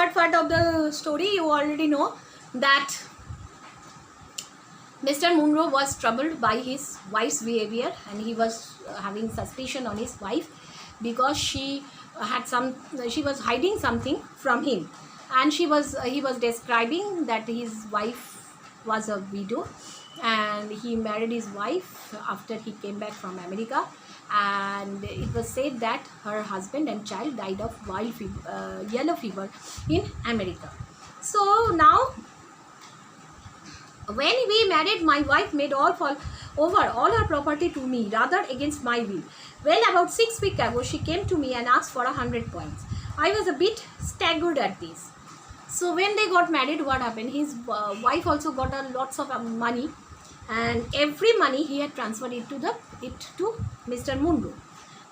third part of the story, you already know that Mr. Munro was troubled by his wife's behavior, and he was having suspicion on his wife because she was hiding something from him, and he was describing that his wife was a widow, and he married his wife after he came back from America, and it was said that her husband and child died of yellow fever in America. So now, when we married, my wife made all her property to me, rather against my will. Well, about 6 weeks ago, she came to me and asked for 100 points. I was a bit staggered at this. So when they got married, what happened? His wife also got lots of money, and every money he had transferred it to Mr. Munro.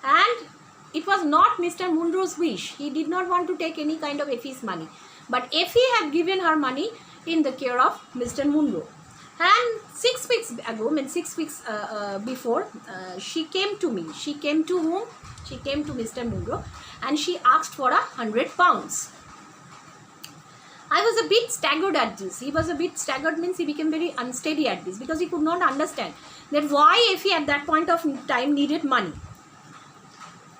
And it was not Mr. Munro's wish. He did not want to take any kind of Effie's money, but Effie had given her money in the care of Mr. Munro. And 6 weeks ago, before, she came to me. She came to whom? She came to Mr. Munro, and she asked for 100 pounds. I was a bit staggered at this. He was a bit staggered, means he became very unsteady at this, because he could not understand that why Effie at that point of time needed money.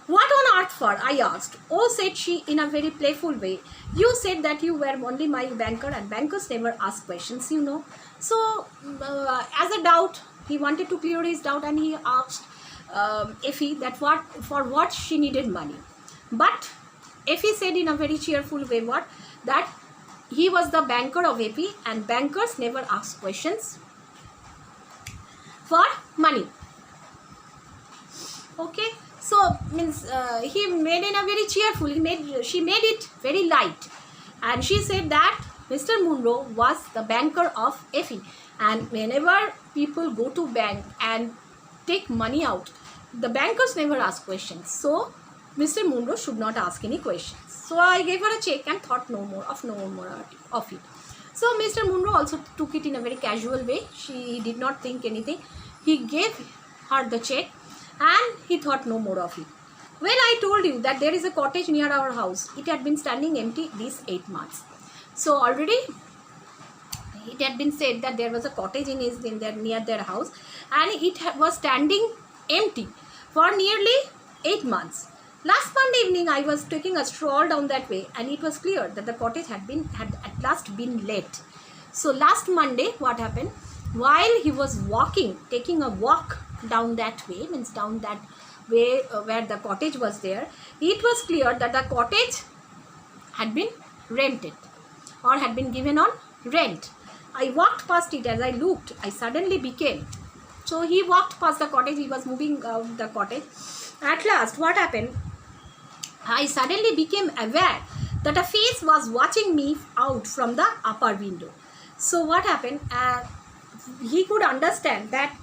What on earth for? I asked. Oh, said she in a very playful way. You said that you were only my banker, and bankers never ask questions, you know. So, as a doubt, he wanted to clear his doubt, and he asked Effie that for what she needed money. But Effie said in a very cheerful way that he was the banker of Effie, and bankers never ask questions for money. Okay. So, means he made in a very cheerful, she made it very light, and she said that Mr. Munro was the banker of Effie, and whenever people go to bank and take money out, the bankers never ask questions. So Mr. Munro should not ask any questions. So I gave her a check and thought no more of it. So Mr. Munro also took it in a very casual way. She did not think anything. He gave her the check, and he thought no more of it. Well, I told you that there is a cottage near our house. It had been standing empty these 8 months. So already it had been said that there was a cottage near their house, and it was standing empty for nearly 8 months. Last Monday evening, I was taking a stroll down that way, and it was clear that the cottage had at last been let. So last Monday, what happened? While he was taking a walk down that way, means down that way where the cottage was there, it was clear that the cottage had been rented or had been given on rent. I walked past it. As I looked, I suddenly became. So he walked past the cottage. He was moving out the cottage. At last, what happened? I suddenly became aware that a face was watching me out from the upper window. So what happened? He could understand that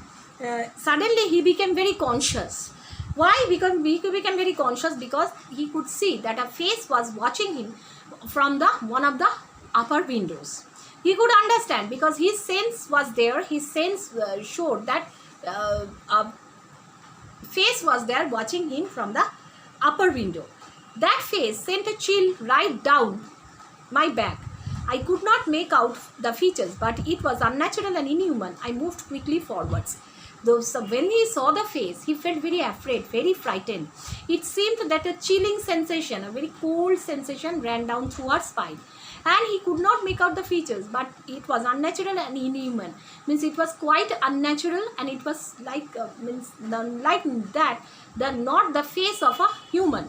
suddenly he became very conscious. Why? Because he became very conscious because he could see that a face was watching him from one of the upper windows. He could understand because his sense was there. His sense showed that a face was there watching him from the upper window. That face sent a chill right down my back. I could not make out the features, but it was unnatural and inhuman. I moved quickly forwards. So when he saw the face, he felt very afraid, very frightened. It seemed that a chilling sensation, a very cold sensation ran down through her spine. And he could not make out the features, but it was unnatural and inhuman. Means it was quite unnatural, and it was like not the face of a human.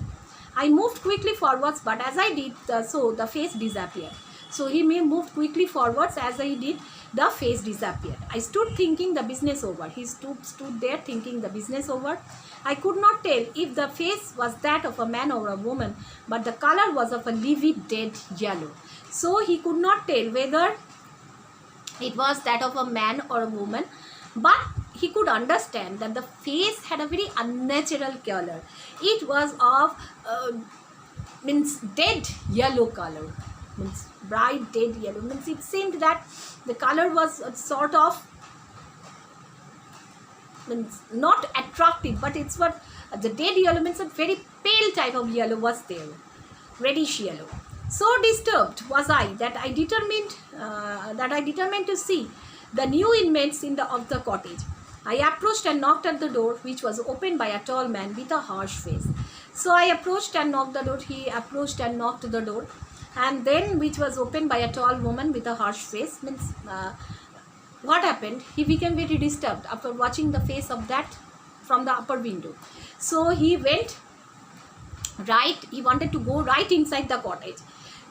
I moved quickly forwards, but as I did so, the face disappeared. So he moved quickly forwards. As I did, the face disappeared. I stood thinking the business over. He stood there thinking the business over. I could not tell if the face was that of a man or a woman, but the color was of a livid dead yellow. So he could not tell whether it was that of a man or a woman, but he could understand that the face had a very unnatural color. It was of dead yellow color, means bright dead yellow. Means it seemed that the color was sort of not attractive, but it's what the dead yellow means a very pale type of yellow was there, reddish yellow. So disturbed was I that I determined to see the new inmates of the cottage. I approached and knocked at the door, which was opened by a tall man with a harsh face. So I approached and knocked the door. He approached and knocked the door, and then which was opened by a tall woman with a harsh face. Means what happened? He became very disturbed after watching the face of that from the upper window. So he went right. He wanted to go right inside the cottage.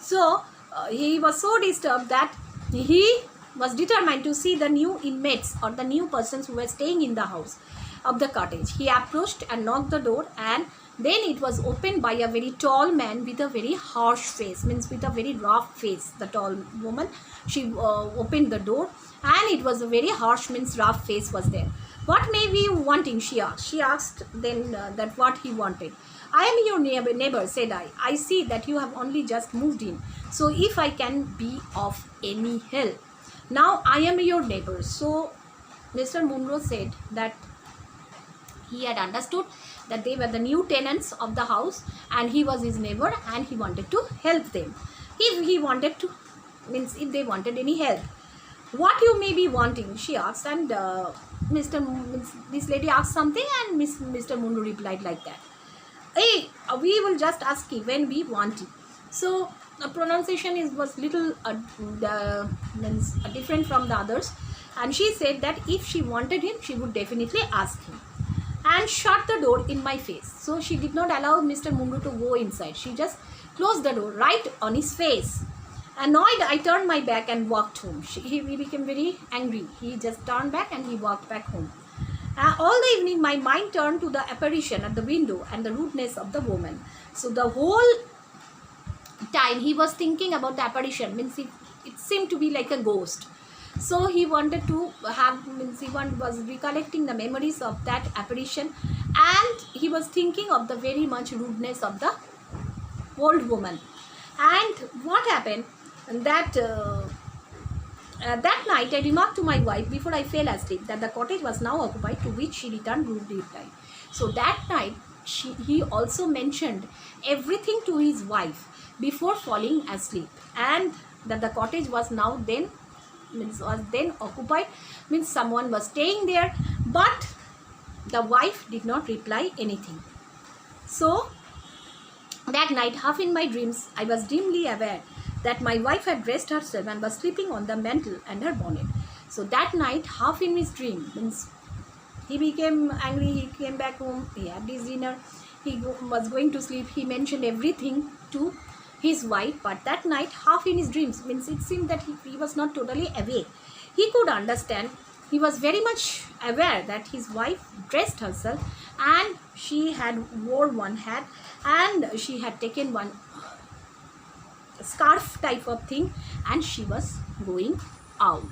So he was so disturbed that he was determined to see the new inmates or the new persons who were staying in the house of the cottage. He approached and knocked the door, and then it was opened by a very tall man with a very harsh face, means with a very rough face. The tall woman, she opened the door, and it was a very harsh, means rough face was there. What may be you wanting? She asked. She asked then that what he wanted. I am your neighbor, said I. I see that you have only just moved in. So if I can be of any help. Now I am your neighbor. So Mr. Munro said that he had understood that they were the new tenants of the house and he was his neighbor and he wanted to help them. If he wanted to, means if they wanted any help. What you may be wanting, she asked, and this lady asked something and Mr. Munro replied like that. Hey, we will just ask you when we want it. So the pronunciation was little different from the others, and she said that if she wanted him, she would definitely ask him, and shut the door in my face. So she did not allow Mr. Munro to go inside. She just closed the door right on his face. Annoyed, I turned my back and walked home. He became very angry. He just turned back and he walked back home. All the evening, my mind turned to the apparition at the window and the rudeness of the woman. So the whole time he was thinking about the apparition, means it seemed to be like a ghost. So he wanted to have, means he was recollecting the memories of that apparition, and he was thinking of the very much rudeness of the old woman. And what happened that that night I remarked to my wife before I fell asleep that the cottage was now occupied, to which she returned rudely replied. So that night he also mentioned everything to his wife before falling asleep, and that the cottage was now then, means was then occupied, means someone was staying there, but the wife did not reply anything. So that night, half in my dreams, I was dimly aware that my wife had dressed herself and was sleeping on the mantle and her bonnet. So that night, half in his dream, means he became angry, he came back home, he had his dinner, he was going to sleep, he mentioned everything to his wife, but that night, half in his dreams, means it seemed that he was not totally awake. He could understand, he was very much aware that his wife dressed herself and she had wore one hat and she had taken one scarf type of thing and she was going out.